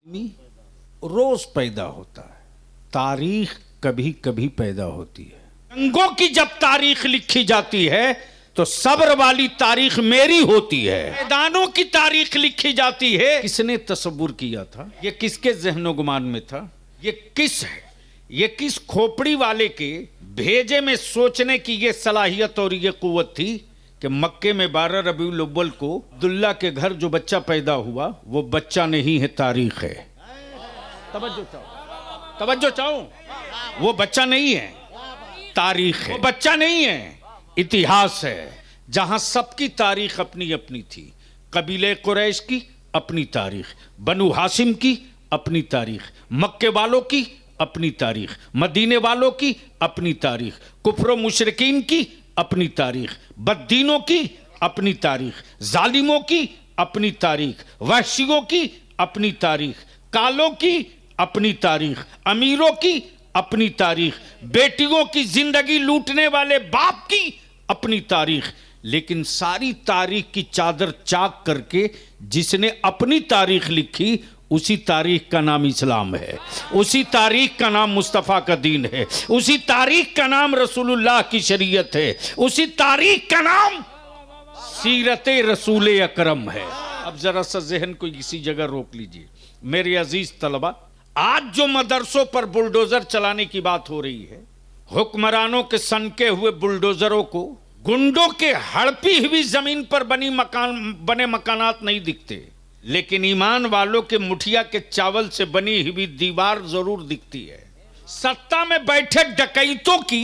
रोज पैदा होता है, तारीख कभी कभी पैदा होती है। जंगों की जब तारीख लिखी जाती है तो सब्र वाली तारीख मेरी होती है। मैदानों की तारीख लिखी जाती है। किसने तसव्वुर किया था? ये किसके ज़हनो गुमान में था? ये किस है? ये किस खोपड़ी वाले के भेजे में सोचने की ये सलाहियत और ये कुव्वत थी कि मक्के में 12 रबीउल अव्वल को अब्दुल्ला के घर जो बच्चा पैदा हुआ वो बच्चा नहीं है, तारीख है। तवज्जो चाहो, वो बच्चा नहीं है, तारीख है। वो बच्चा नहीं है, इतिहास है। जहां सबकी तारीख अपनी अपनी थी। कबीले कुरैश की अपनी तारीख, बनु हाशिम की अपनी तारीख, मक्के वालों की अपनी तारीख, मदीने वालों की अपनी तारीख, कुफर मुशरिकीन की अपनी तारीख, बद्दीनों की अपनी तारीख, जालिमों की अपनी तारीख, वहशियों की अपनी तारीख, कालों की अपनी तारीख, अमीरों की अपनी तारीख, बेटियों की जिंदगी लूटने वाले बाप की अपनी तारीख। लेकिन सारी तारीख की चादर चाक करके जिसने अपनी तारीख लिखी, उसी तारीख का नाम इस्लाम है, उसी तारीख का नाम मुस्तफ़ा का दीन है, उसी तारीख का नाम रसूलुल्लाह की शरीयत है, उसी तारीख का नाम सीरत रसूल अकरम है। अब जरा सा जहन को इसी जगह रोक लीजिए मेरे अजीज तलबा। आज जो मदरसों पर बुलडोजर चलाने की बात हो रही है, हुक्मरानों के सनके हुए बुलडोजरों को गुंडों के हड़पी हुई जमीन पर बने मकानात नहीं दिखते, लेकिन ईमान वालों के मुठिया के चावल से बनी हुई दीवार जरूर दिखती है। सत्ता में बैठे डकैतों की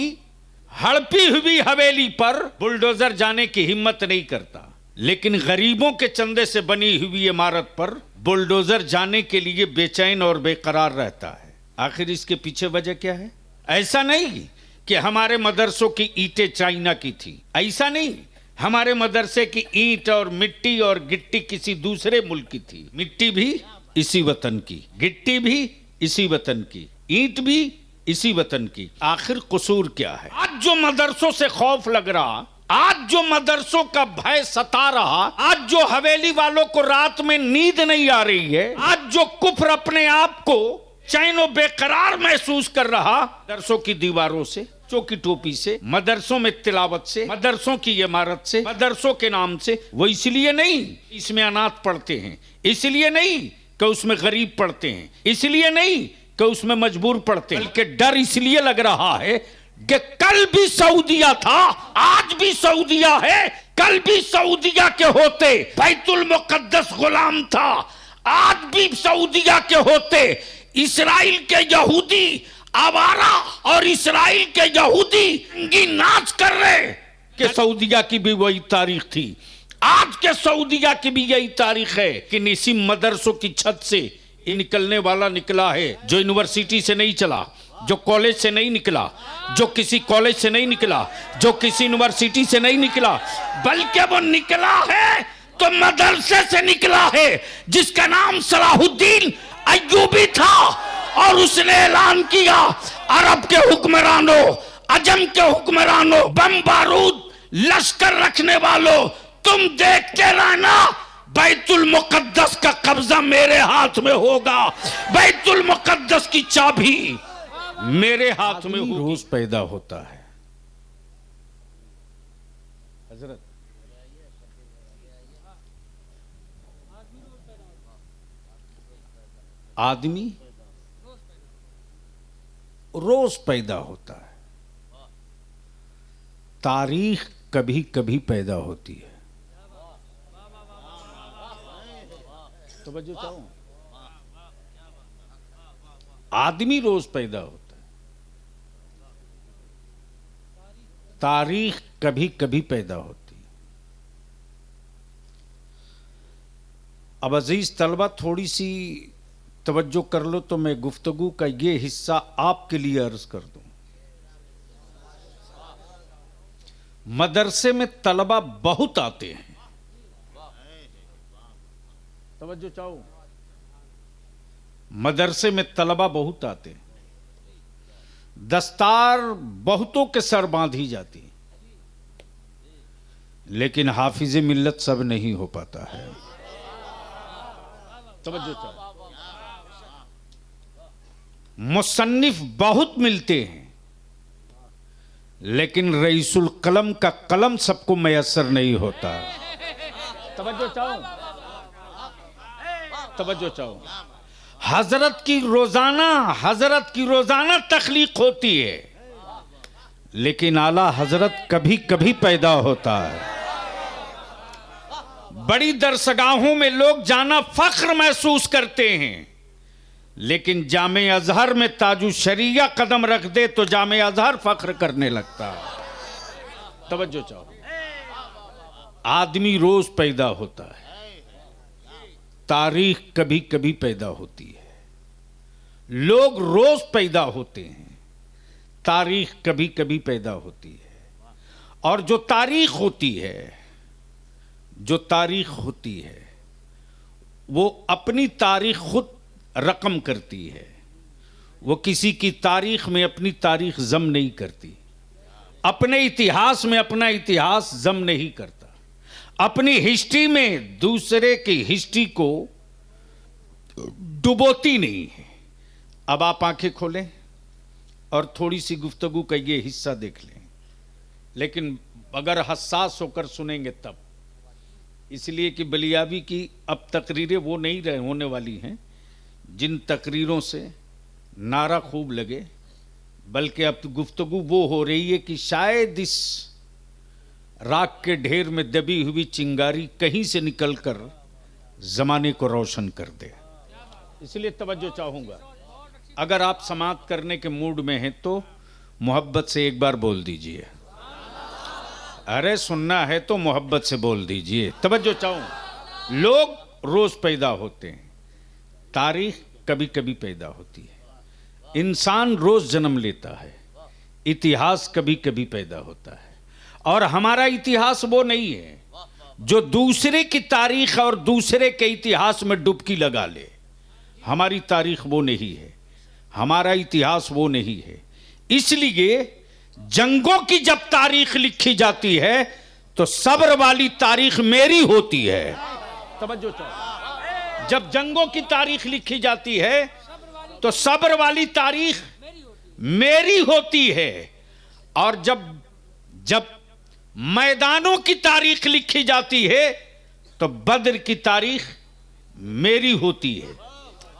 हड़पी हुई हवेली पर बुलडोजर जाने की हिम्मत नहीं करता, लेकिन गरीबों के चंदे से बनी हुई इमारत पर बुलडोजर जाने के लिए बेचैन और बेकरार रहता है। आखिर इसके पीछे वजह क्या है? ऐसा नहीं कि हमारे मदरसों की ईंटें चाइना की थी, ऐसा नहीं हमारे मदरसे की ईंट और मिट्टी और गिट्टी किसी दूसरे मुल्क की थी। मिट्टी भी इसी वतन की, गिट्टी भी इसी वतन की, ईंट भी इसी वतन की। आखिर कसूर क्या है? आज जो मदरसों से खौफ लग रहा, आज जो मदरसों का भय सता रहा, आज जो हवेली वालों को रात में नींद नहीं आ रही है, आज जो कुफ्र अपने आप को चैनो बेकरार महसूस कर रहा, मदरसों की दीवारों से, की टोपी से, मदरसों में तिलावत से, मदरसों की इमारत से, मदरसों के नाम से, वो इसलिए नहीं इसमें अनाथ पढ़ते हैं, इसलिए नहीं कि उसमें गरीब पढ़ते हैं, इसलिए नहीं कि उसमें मजबूर पढ़ते हैं, बल्कि डर इसलिए लग रहा है कि कल भी सऊदिया था, आज भी सऊदिया है, कल भी सऊदिया के होते बैतुल मुकद्दस गुलाम था, आज भी सऊदिया के होते इस्राइल के यहूदी आवारा और इस्राइल के यहूदी नाच कर रहे कि सऊदिया की भी वही तारीख थी, आज के सऊदिया की भी यही तारीख है। कि इसी मदरसों की छत से ये निकलने वाला निकला है, जो यूनिवर्सिटी से नहीं चला, जो कॉलेज से नहीं निकला, जो किसी कॉलेज से नहीं निकला, जो किसी यूनिवर्सिटी से नहीं निकला, बल्कि वो निकला है तो मदरसे से निकला है, जिसका नाम सलाहुद्दीन अय्यूबी था। और उसने ऐलान किया, अरब के हुक्मरानों, अजम के हुक्मरानों, बम बारूद लश्कर रखने वालों, तुम देखते रहना, बैतुल मुकद्दस का कब्जा मेरे हाथ में होगा, बैतुल मुकद्दस की चाबी मेरे हाथ में होगी। रोज पैदा होता है हजरत, आदमी रोज पैदा होता है, तारीख कभी कभी पैदा होती है। तवज्जो चाहो, आदमी रोज पैदा होता है, तारीख कभी कभी पैदा होती है। अब अजीज तलबा थोड़ी सी तवज्जो कर लो तो मैं गुफ्तगू का ये हिस्सा आपके लिए अर्ज कर दूं। मदरसे में तलबा बहुत आते हैं, तवज्जो चाहो, मदरसे में तलबा बहुत आते हैं, दस्तार बहुतों के सर बांधी जाती, लेकिन हाफिज मिल्लत सब नहीं हो पाता है। तवज्जो चाहो, मुसन्निफ बहुत मिलते हैं, लेकिन रईसुल कलम का कलम सबको मैसर नहीं होता। तवज्जो चाहो। हजरत की रोजाना तख्लीक होती है, लेकिन आला हजरत कभी कभी पैदा होता है। बड़ी दरसगाहों में लोग जाना फख्र महसूस करते हैं, लेकिन जामे अजहर में ताजु शरिया कदम रख दे तो जामे अजहर फख्र करने लगता है। तवज्जो चाहो। आदमी रोज पैदा होता है, तारीख कभी कभी पैदा होती है। लोग रोज पैदा होते हैं, तारीख कभी कभी पैदा होती है। और जो तारीख होती है वो अपनी तारीख खुद रकम करती है। वो किसी की तारीख में अपनी तारीख जम नहीं करती, अपने इतिहास में अपना इतिहास जम नहीं करता, अपनी हिस्ट्री में दूसरे की हिस्ट्री को डुबोती नहीं है। अब आप आंखें खोलें और थोड़ी सी गुफ्तगू का ये हिस्सा देख लें, लेकिन अगर हसास होकर सुनेंगे तब, इसलिए कि बलियाबी की अब तकरीरें वो नहीं होने वाली हैं जिन तकरीरों से नारा खूब लगे, बल्कि अब गुफ्तगू वो हो रही है कि शायद इस राख के ढेर में दबी हुई चिंगारी कहीं से निकलकर जमाने को रोशन कर दे। इसलिए तवज्जो चाहूंगा, अगर आप समाअत करने के मूड में हैं तो मोहब्बत से एक बार बोल दीजिए। अरे सुनना है तो मोहब्बत से बोल दीजिए। तवज्जो चाहूं। लोग रोज पैदा होते हैं, तारीख कभी कभी पैदा होती है। इंसान रोज जन्म लेता है, इतिहास कभी कभी पैदा होता है। और हमारा इतिहास वो नहीं है जो दूसरे की तारीख और दूसरे के इतिहास में डुबकी लगा ले। हमारी तारीख वो नहीं है, हमारा इतिहास वो नहीं है। इसलिए जंगों की जब तारीख लिखी जाती है तो सब्र वाली तारीख मेरी होती है। तवज्जो चाहो। जब जंगों की तारीख लिखी जाती है तो सब्र वाली तारीख मेरी होती है, और जब मैदानों की तारीख लिखी जाती है तो बद्र की तारीख मेरी होती है।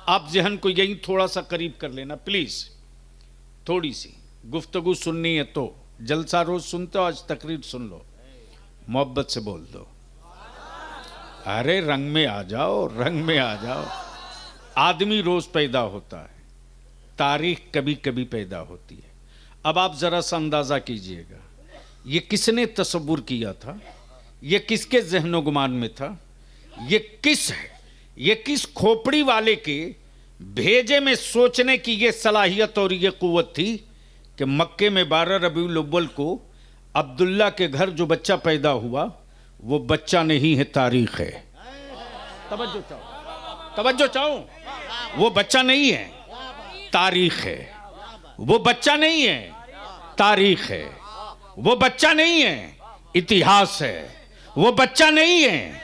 आप जहन को यही थोड़ा सा करीब कर लेना प्लीज। थोड़ी सी गुफ्तगू सुननी है तो जलसा रोज सुनते हो, आज तकरीर सुन लो, मोहब्बत से बोल दो। अरे रंग में आ जाओ, रंग में आ जाओ। आदमी रोज पैदा होता है, तारीख कभी कभी पैदा होती है। अब आप जरा सा अंदाजा कीजिएगा, ये किसने तसव्वुर किया था, ये किसके ज़हनो गुमान में था, ये किस खोपड़ी वाले के भेजे में सोचने की ये सलाहियत और ये कुव्वत थी कि मक्के में 12 रबीउल अव्वल को अब्दुल्ला के घर जो बच्चा पैदा हुआ वो बच्चा नहीं है, तारीख है। तवज्जो चाहो। वो बच्चा नहीं है, तारीख है। वो बच्चा नहीं है, तारीख है। वो बच्चा नहीं है, इतिहास है। वो बच्चा नहीं है,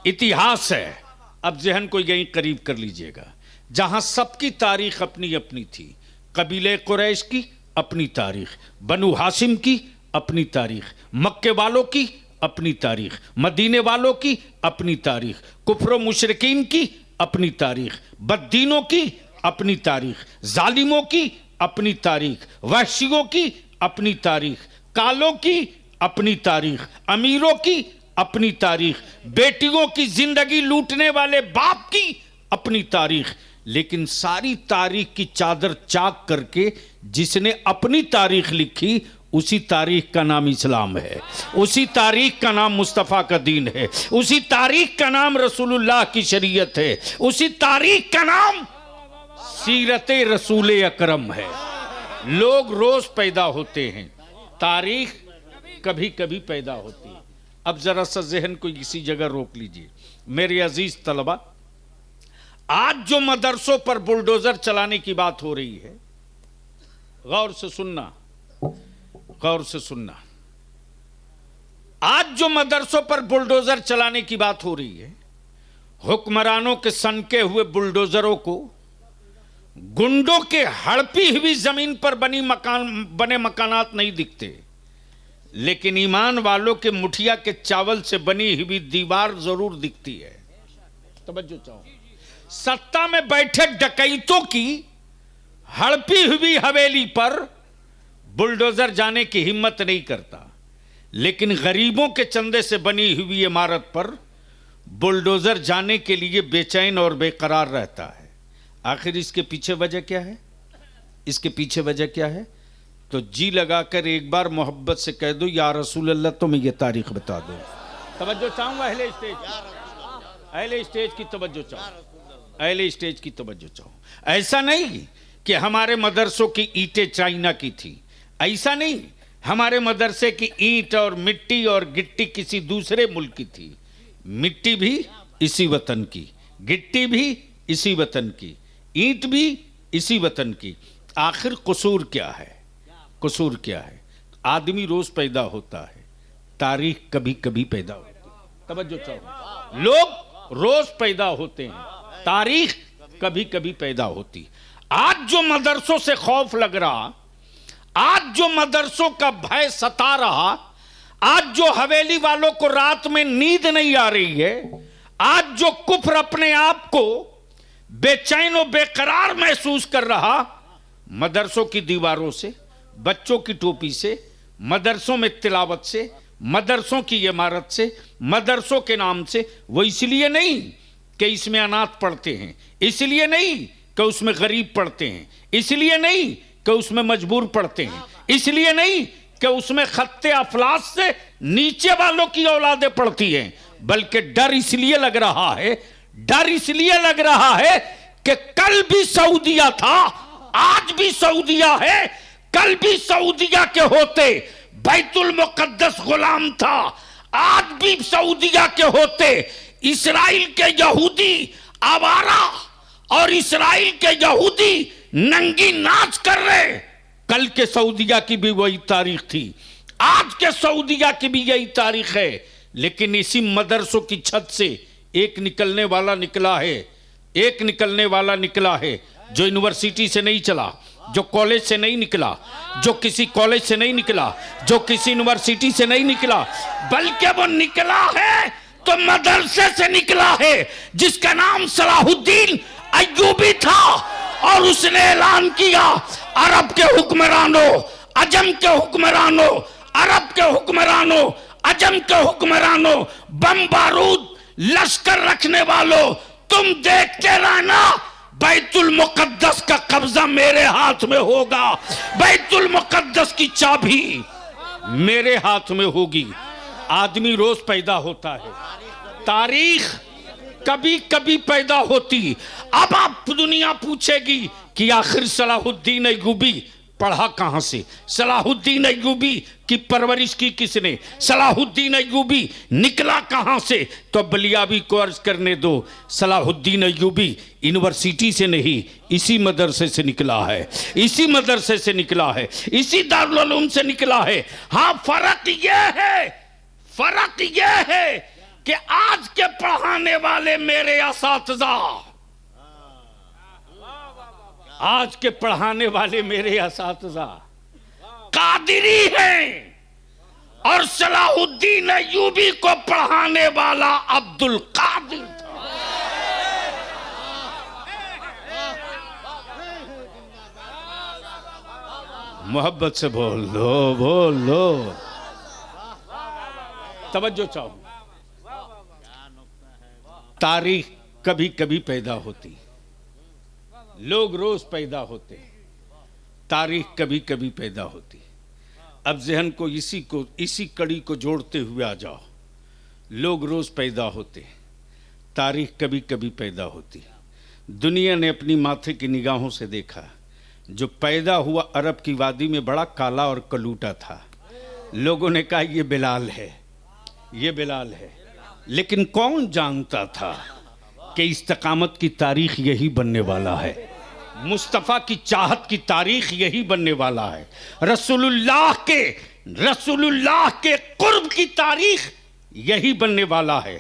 इतिहास है। अब जहन को यहीं करीब कर लीजिएगा, जहां सबकी तारीख अपनी अपनी थी। कबीले कुरैश की अपनी तारीख, बनु हाशिम की अपनी तारीख, मक्के वालों की अपनी तारीख, मदीने वालों की अपनी तारीख, कुफ्र मुशरिकीन की अपनी तारीख, बद्दीनों की अपनी तारीख, जालिमों की अपनी तारीख, वहशियों की अपनी तारीख, कालों की अपनी तारीख, अमीरों की अपनी तारीख, बेटियों की जिंदगी लूटने वाले बाप की अपनी तारीख। लेकिन सारी तारीख की चादर चाक करके जिसने अपनी तारीख लिखी, उसी तारीख का नाम इस्लाम है, उसी तारीख का नाम मुस्तफ़ा का दीन है, उसी तारीख का नाम रसूलुल्लाह की शरीयत है, उसी तारीख का नाम सीरत रसूल अकरम है। लोग रोज पैदा होते हैं, तारीख कभी कभी पैदा होती है। अब जरा सा जहन को इसी जगह रोक लीजिए मेरे अजीज तलबा। आज जो मदरसों पर बुलडोजर चलाने की बात हो रही है, गौर से सुनना, गौर से सुनना। आज जो मदरसों पर बुलडोजर चलाने की बात हो रही है, हुक्मरानों के सनके हुए बुलडोजरों को गुंडों के हड़पी हुई जमीन पर बने मकानात नहीं दिखते, लेकिन ईमान वालों के मुठिया के चावल से बनी हुई दीवार जरूर दिखती है। तवज्जो चाहो। सत्ता में बैठे डकैतों की हड़पी हुई हवेली पर बुलडोजर जाने की हिम्मत नहीं करता, लेकिन गरीबों के चंदे से बनी हुई इमारत पर बुलडोजर जाने के लिए बेचैन और बेकरार रहता है। आखिर इसके पीछे वजह क्या है? इसके पीछे वजह क्या है? तो जी लगाकर एक बार मोहब्बत से कह दो, या रसूल अल्लाह तुम्हें यह तारीख बता दो। तवज्जो चाहूंगा अहले स्टेज, अहले स्टेज की तवज्जो चाहूं, अहले स्टेज की तवज्जो चाहूं। ऐसा नहीं कि हमारे मदरसों की ईंटें चाइना की थी, ऐसा नहीं हमारे मदरसे की ईंट और मिट्टी और गिट्टी किसी दूसरे मुल्क की थी। मिट्टी भी इसी वतन की, गिट्टी भी इसी वतन की, ईंट भी इसी वतन की। आखिर कसूर क्या है? कसूर क्या है? आदमी रोज पैदा होता है, तारीख कभी कभी पैदा होती है। तवज्जो चाहो। लोग रोज पैदा होते हैं, तारीख कभी कभी पैदा होती। आज जो मदरसों से खौफ लग रहा, आज जो मदरसों का भय सता रहा, आज जो हवेली वालों को रात में नींद नहीं आ रही है, आज जो कुफ्र अपने आप को बेचैन और बेकरार महसूस कर रहा, मदरसों की दीवारों से, बच्चों की टोपी से, मदरसों में तिलावत से, मदरसों की इमारत से, मदरसों के नाम से, वो इसलिए नहीं कि इसमें अनाथ पढ़ते हैं, इसलिए नहीं कि उसमें गरीब पढ़ते हैं, इसलिए नहीं कि उसमें मजबूर पढ़ते हैं, इसलिए नहीं कि उसमें खत्ते अफलास से नीचे वालों की औलादें पढ़ती हैं, बल्कि डर इसलिए लग रहा है, डर इसलिए लग रहा है कि कल भी सऊदिया था, आज भी सऊदिया है, कल भी सऊदिया के होते बैतुल मुकद्दस गुलाम था, आज भी सऊदिया के होते इस्राइल के यहूदी आवारा और इस्राइल के यहूदी नंगी नाच कर रहे। कल के सऊदिया की भी वही तारीख थी, आज के सऊदिया की भी यही तारीख है, लेकिन इसी मदरसों की छत से एक निकलने वाला निकला है, एक निकलने वाला निकला है जो यूनिवर्सिटी से नहीं चला, जो कॉलेज से नहीं निकला, जो किसी कॉलेज से नहीं निकला, जो किसी यूनिवर्सिटी से नहीं निकला, बल्कि वो निकला है तो मदरसे से निकला है जिसका नाम सलाहुद्दीन अय्यूबी था। और उसने ऐलान किया, अरब के हुक्मरानों, अजम के हुक्मरानों, अरब के हुक्मरानों, अजम के हुक्मरानों, बम बारूद लश्कर रखने वालों, तुम देखते रहना, बैतुल मुकद्दस का कब्जा मेरे हाथ में होगा, बैतुल मुकद्दस की चाबी मेरे हाथ में होगी। आदमी रोज पैदा होता है, तारीख कभी कभी पैदा होती। अब आप दुनिया पूछेगी कि आखिर सलाहुद्दीन अय्यूबी पढ़ा कहां से, सलाहुद्दीन अय्यूबी की परवरिश की किसने, सलाहुद्दीन अय्यूबी निकला कहां से? तो बलियाबी को अर्ज करने दो, सलाहुद्दीन अय्यूबी यूनिवर्सिटी से नहीं, इसी मदरसे से निकला है, इसी मदरसे से निकला है, इसी दारुल उलूम से निकला है। हाँ, फर्क यह है, फर्क यह है कि आज के पढ़ाने वाले मेरे असातिज़ा, आज के पढ़ाने वाले मेरे असातिज़ा कादिरी हैं और सलाहुद्दीन अय्यूबी को पढ़ाने वाला अब्दुल कादिर था। मोहब्बत से बोल लो, बोल लो, तवज्जो चाहो। तारीख कभी कभी पैदा होती, लोग रोज पैदा होते, तारीख कभी कभी पैदा होती। अब जहन को इसी कड़ी को जोड़ते हुए आ जाओ, लोग रोज पैदा होते, तारीख कभी कभी पैदा होती। दुनिया ने अपनी माथे की निगाहों से देखा, जो पैदा हुआ अरब की वादी में बड़ा काला और कलूटा था। लोगों ने कहा ये बिलाल है, ये बिलाल है, लेकिन कौन जानता था कि इस्तकामत की तारीख यही बनने वाला है, मुस्तफ़ा की चाहत की तारीख यही बनने वाला है, रसूलुल्लाह के कुर्ब की तारीख यही बनने वाला है।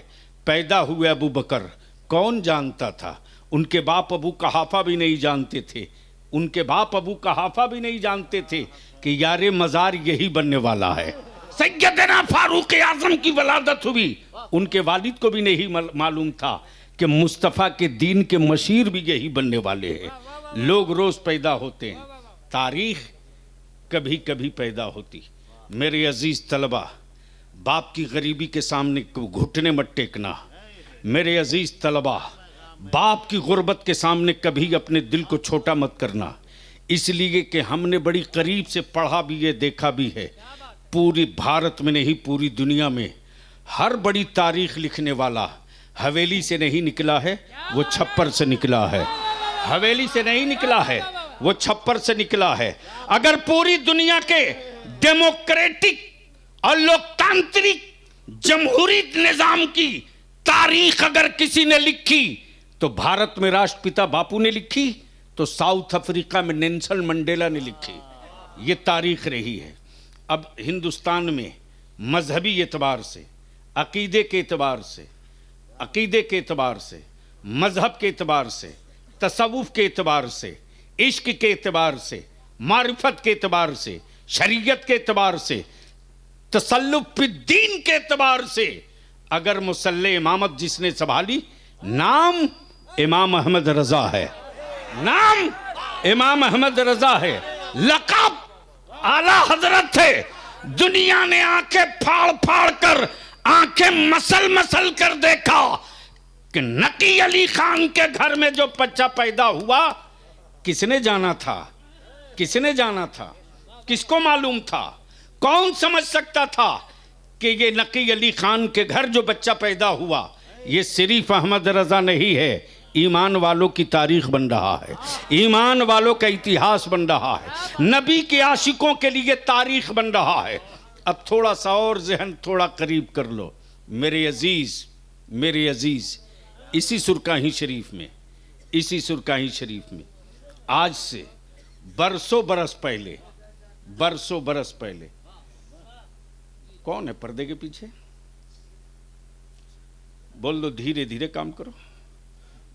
पैदा हुए अबू बकर, कौन जानता था उनके बाप अबू कहाफा भी नहीं जानते थे, उनके बाप अबू कहाफा भी नहीं जानते थे कि यारे मज़ार यही बनने वाला है। सैयदना फारूक आज़म की वलादत हुई, उनके वालिद को भी नहीं मालूम था कि मुस्तफ़ा के दीन के मशीर भी यही बनने वाले हैं। लोग रोज़ पैदा होते हैं, तारीख़ कभी कभी पैदा होती। मेरे अजीज़ तलबा, बाप की गरीबी के सामने घुटने मत टेकना। मेरे अजीज़ तलबा, बाप की गुर्बत के सामने कभी अपने दिल को छोटा मत करना, इसलिए कि हमने बड़ी करीब से पढ़ा भी है, देखा भी है। पूरी भारत में नहीं, पूरी दुनिया में हर बड़ी तारीख लिखने वाला हवेली से नहीं निकला है, वो छप्पर से निकला है। हवेली से नहीं निकला है, वो छप्पर से निकला है। अगर पूरी दुनिया के डेमोक्रेटिक और लोकतांत्रिक जमहूरी निजाम की तारीख अगर किसी ने लिखी तो भारत में राष्ट्रपिता बापू ने लिखी, तो साउथ अफ्रीका में नेल्सन मंडेला ने लिखी। ये तारीख रही है। अब हिंदुस्तान में मजहबी एतबार से, अकीदे के एतबार से, अकीदे के एतबार से, मजहब के एतबार से, तसव्वुफ के एतबार से, इश्क के एतबार से, मारिफत के एतबार से, शरीयत के एतबार से, तसल्लुफ दीन के एतबार से अगर मुसल्ले इमामत जिसने संभाली, नाम इमाम अहमद रजा है। नाम इमाम अहमद रजा है। लक़ब आला हजरत है। दुनिया ने आंखें फाड़ फाड़ कर, आंखें मसल मसल कर देखा कि नकी अली खान के घर में जो बच्चा पैदा हुआ, किसने जाना था? किसने जाना था? किसको मालूम था? कौन समझ सकता था कि ये नकी अली खान के घर जो बच्चा पैदा हुआ, ये सिर्फ अहमद रजा नहीं है, ईमान वालों की तारीख बन रहा है, ईमान वालों का इतिहास बन रहा है, नबी के आशिकों के लिए तारीख बन रहा है। अब थोड़ा सा और जहन थोड़ा करीब कर लो मेरे अजीज, मेरे अजीज, इसी सुरकाही शरीफ में, इसी सुरकाही शरीफ में आज से बरसों बरस पहले, बरसों बरस पहले, कौन है पर्दे के पीछे? बोल दो, धीरे धीरे काम करो,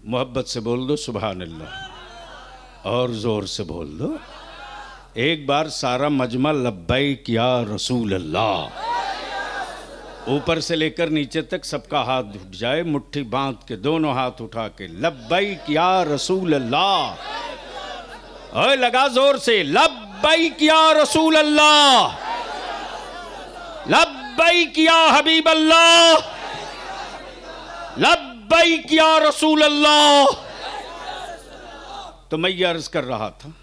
मोहब्बत से बोल दो सुभान अल्लाह, और जोर से बोल दो एक बार सारा मजमा लब्बैक या रसूल अल्लाह। ऊपर से लेकर नीचे तक सबका हाथ उठ जाए, मुट्ठी बांध के दोनों हाथ उठा के लब्बैक या रसूल अल्लाह। ओए लगा जोर से, लब्बैक या रसूल अल्लाह, लब्बैक या हबीब अल्लाह, लब्बैक या रसूल अल्लाह। तो मैं ये अर्ज कर रहा था,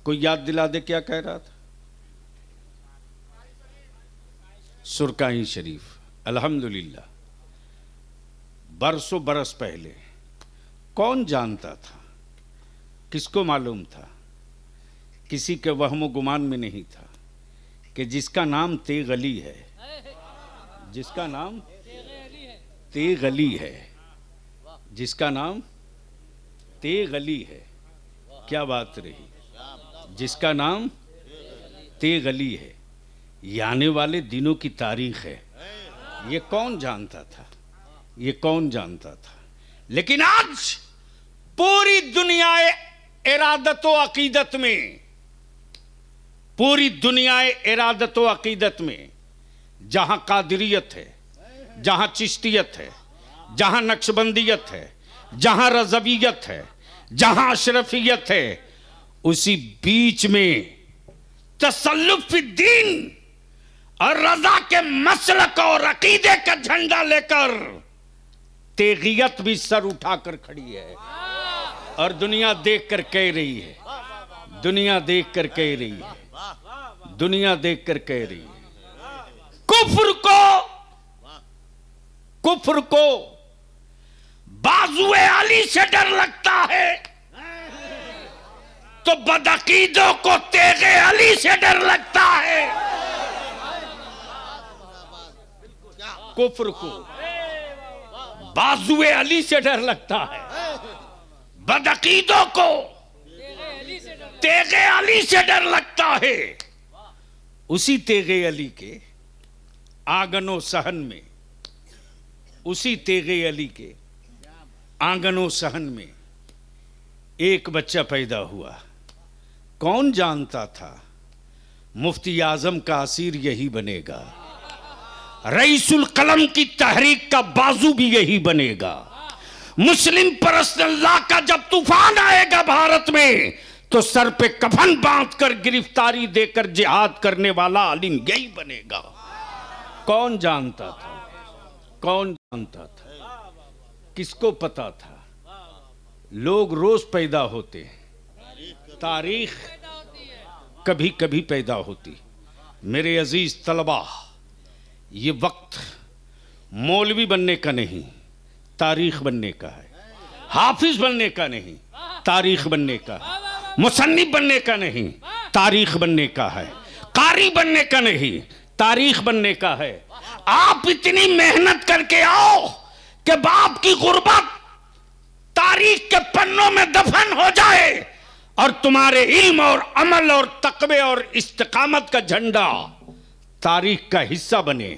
कोई याद दिला दे क्या कह रहा था? सुरकाही शरीफ, अल्हम्दुलिल्लाह, बरसों बरस पहले कौन जानता था? किसको मालूम था? किसी के वहमो गुमान में नहीं था कि जिसका नाम तेग अली है, जिसका नाम तेग अली है, जिसका नाम तेग अली है, क्या बात रही, जिसका नाम तेग अली है, ये आने वाले दिनों की तारीख है। ये कौन जानता था? ये कौन जानता था? लेकिन आज पूरी दुनिया इरादत व अकीदत में, पूरी दुनिया इरादत व अकीदत में, जहां कादिरियत है, जहां चिश्तियत है, जहां नक्शबंदियत है, जहां रज़वियत है, जहां अशरफियत है, उसी बीच में तसल्लुफ दीन और रजा के मसलक और अकीदे का झंडा लेकर तेगियत भी सर उठाकर खड़ी है। और दुनिया देख कर कह रही है, दुनिया देख कर कह रही है, दुनिया देख कर कह रही है, कुफ्र को बाजुए अली से डर लगता है, तो बदअकीदों को तेगे अली से डर लगता है। कुफ्र को बाजुए अली से डर लगता है, बदअकीदों को तेगे अली से डर लगता है। उसी तेगे अली के आंगनों सहन में, उसी तेगे अली के आंगनों सहन में एक बच्चा पैदा हुआ। कौन जानता था मुफ्ती आजम का असीर यही बनेगा, रईसुल कलम की तहरीक का बाजू भी यही बनेगा। मुस्लिम परस्तिल्लाह का जब तूफान आएगा भारत में तो सर पे कफन बांधकर गिरफ्तारी देकर जिहाद करने वाला आलिम यही बनेगा। कौन जानता था? कौन जानता था? किसको पता था? लोग रोज पैदा होते, तारीख कभी कभी पैदा होती। मेरे अजीज तलबा, ये वक्त मौलवी बनने का नहीं, तारीख बनने का है। हाफिज बनने का नहीं, तारीख बनने का है। मुसन्निफ बनने का नहीं, तारीख बनने का है। कारी बनने का नहीं, तारीख बनने का है। आप इतनी मेहनत करके आओ कि बाप की गुर्बत तारीख के पन्नों में दफन हो जाए और तुम्हारे इल्म और अमल और तकवे और इस्तिकामत का झंडा तारीख का हिस्सा बने।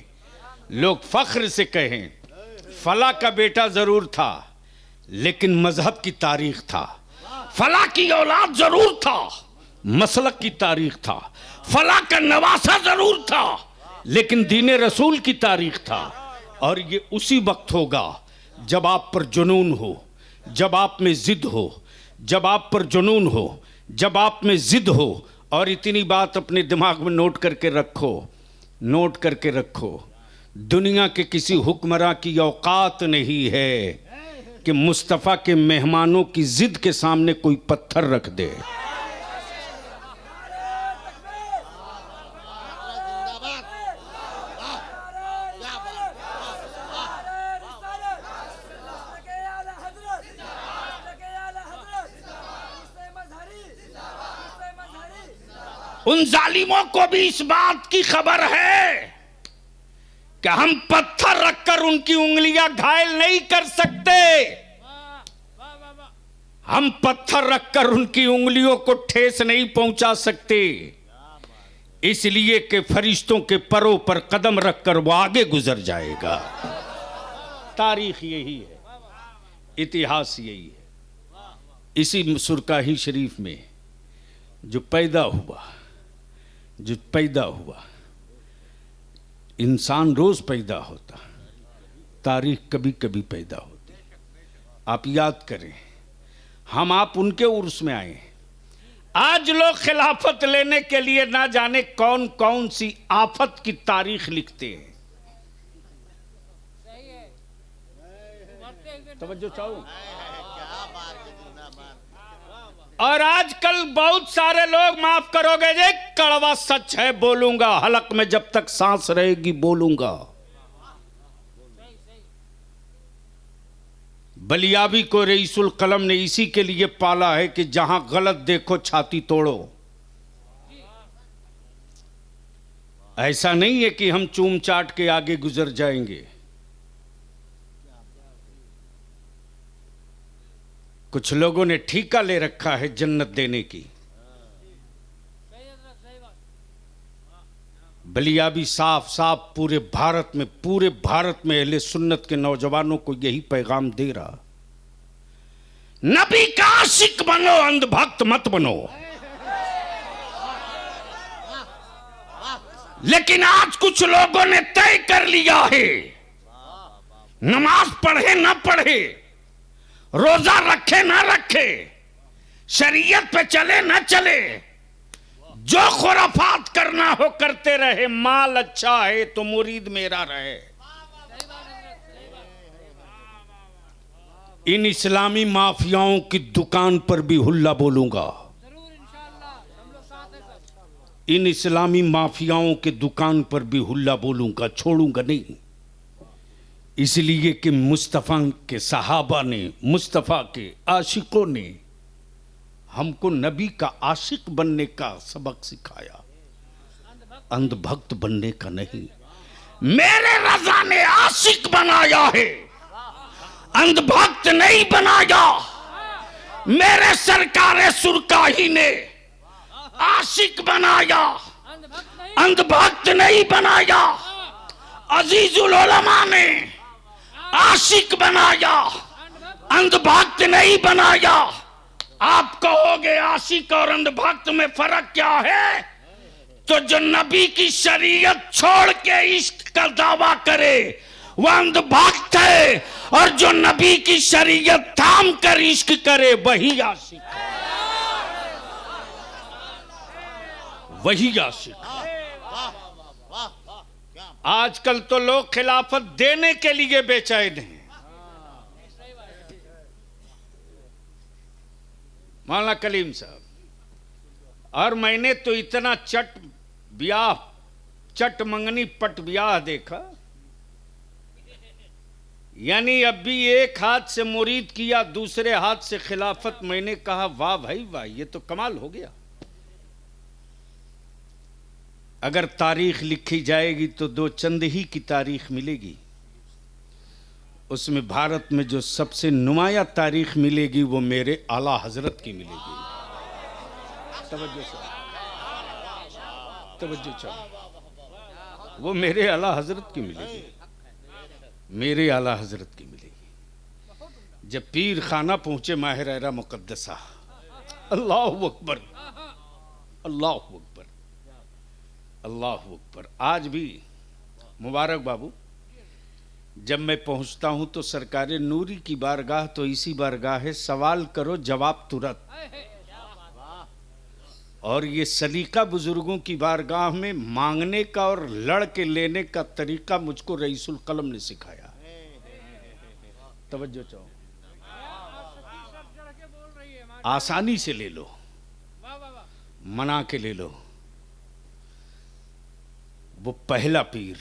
लोग फख्र से कहें फला का बेटा जरूर था लेकिन मजहब की तारीख था, फला की औलाद जरूर था मसलक की तारीख था, फला का नवासा जरूर था लेकिन दीन रसूल की तारीख था। और ये उसी वक्त होगा जब आप पर जुनून हो, जब आप में जिद हो, जब आप पर जुनून हो, जब आप में जिद हो। और इतनी बात अपने दिमाग में नोट करके रखो, नोट करके रखो, दुनिया के किसी हुक्मरां की औकात नहीं है कि मुस्तफ़ा के मेहमानों की जिद के सामने कोई पत्थर रख दे। उन जालिमों को भी इस बात की खबर है कि हम पत्थर रखकर उनकी उंगलियां घायल नहीं कर सकते, हम पत्थर रखकर उनकी उंगलियों को ठेस नहीं पहुंचा सकते, इसलिए कि फरिश्तों के परों पर कदम रखकर वो आगे गुजर जाएगा। तारीख यही है, इतिहास यही है। इसी सुरकाही शरीफ में जो पैदा हुआ, इंसान रोज पैदा होता, तारीख कभी कभी पैदा होती। आप याद करें, हम आप उनके उर्स में आए। आज लोग खिलाफत लेने के लिए ना जाने कौन कौन सी आफत की तारीख लिखते हैं। तवज्जो चाहो। और आजकल बहुत सारे लोग, माफ करोगे जे, कड़वा सच है बोलूंगा, हलक में जब तक सांस रहेगी बोलूंगा। बलियाबी को रईसुल कलम ने इसी के लिए पाला है कि जहां गलत देखो छाती तोड़ो। ऐसा नहीं है कि हम चूम चाट के आगे गुजर जाएंगे। कुछ लोगों ने ठीका ले रखा है जन्नत देने की। बलियाबी साफ साफ पूरे भारत में अहले सुन्नत के नौजवानों को यही पैगाम दे रहा, नबी का आशिक बनो, अंधभक्त मत बनो। लेकिन आज कुछ लोगों ने तय कर लिया है, नमाज पढ़े ना पढ़े, रोजा रखे ना रखे, शरीयत पे चले ना चले, जो खुराफात करना हो करते रहे, माल अच्छा है तो मुरीद मेरा रहे। इन इस्लामी माफियाओं की दुकान पर भी हुल्ला बोलूंगा, इन इस्लामी माफियाओं के दुकान पर भी हुल्ला बोलूंगा, छोड़ूंगा नहीं। इसलिए कि मुस्तफ़ा के सहाबा ने, मुस्तफ़ा के आशिकों ने हमको नबी का आशिक बनने का सबक सिखाया, अंधभक्त बनने का नहीं। मेरे रज़ा ने आशिक बनाया है, अंधभक्त नहीं बनाया। मेरे सरकारे सुरकाही ने आशिक बनाया, अंधभक्त नहीं बनाया। अजीजुल उलमा ने आशिक बनाया, अंधभक्त नहीं बनाया। आप कहोगे आशिक और अंधभक्त में फर्क क्या है? तो जो नबी की शरीयत छोड़ के इश्क का दावा करे वह अंधभक्त है, और जो नबी की शरीयत थाम कर इश्क करे वही आशिक है, वही आशिक है। आजकल तो लोग खिलाफत देने के लिए बेचैन हैं। मौलाना कलीम साहब, और मैंने तो इतना चट मंगनी पट ब्याह देखा, यानी अब भी एक हाथ से मुरीद किया, दूसरे हाथ से खिलाफत। मैंने कहा वाह भाई वाह, ये तो कमाल हो गया। अगर तारीख लिखी जाएगी तो दो चंद ही की तारीख मिलेगी। उसमें भारत में जो सबसे नुमाया तारीख मिलेगी वो मेरे आला हजरत की मिलेगी। तवज्जो चाहो, वो मेरे आला हजरत की मिलेगी, मेरे आला हजरत की मिलेगी। जब पीर खाना पहुंचे माहिर मुकद्दसा, अल्लाह अकबर, अल्लाह अकबर, अल्लाह अकबर। आज भी मुबारक बाबू, जब मैं पहुंचता हूं तो सरकारे नूरी की बारगाह तो इसी बारगाह है, सवाल करो जवाब तुरंत। और ये सलीका बुजुर्गों की बारगाह में मांगने का और लड़ के लेने का तरीका मुझको रईसुल कलम ने सिखाया। तवज्जो चाहो, आसानी से ले लो, मना के ले लो। वो पहला पीर,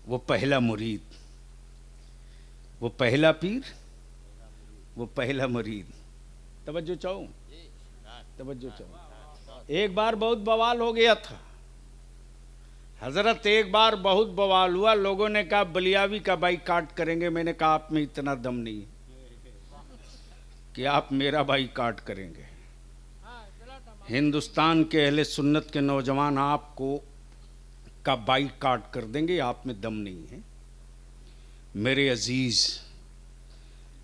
वो पहला मुरीद, वो पहला पीर, वो पहला मुरीद। तवज्जो चाहो, तवज्जो चाहो। एक बार बहुत बवाल हो गया था हजरत, एक बार बहुत बवाल हुआ। लोगों ने कहा बलियावी का बाइकाट करेंगे। मैंने कहा आप में इतना दम नहीं कि आप मेरा बाइकाट करेंगे। हिंदुस्तान के अहले सुन्नत के नौजवान आपको का बाइकाट कर देंगे, आप में दम नहीं है। मेरे अजीज,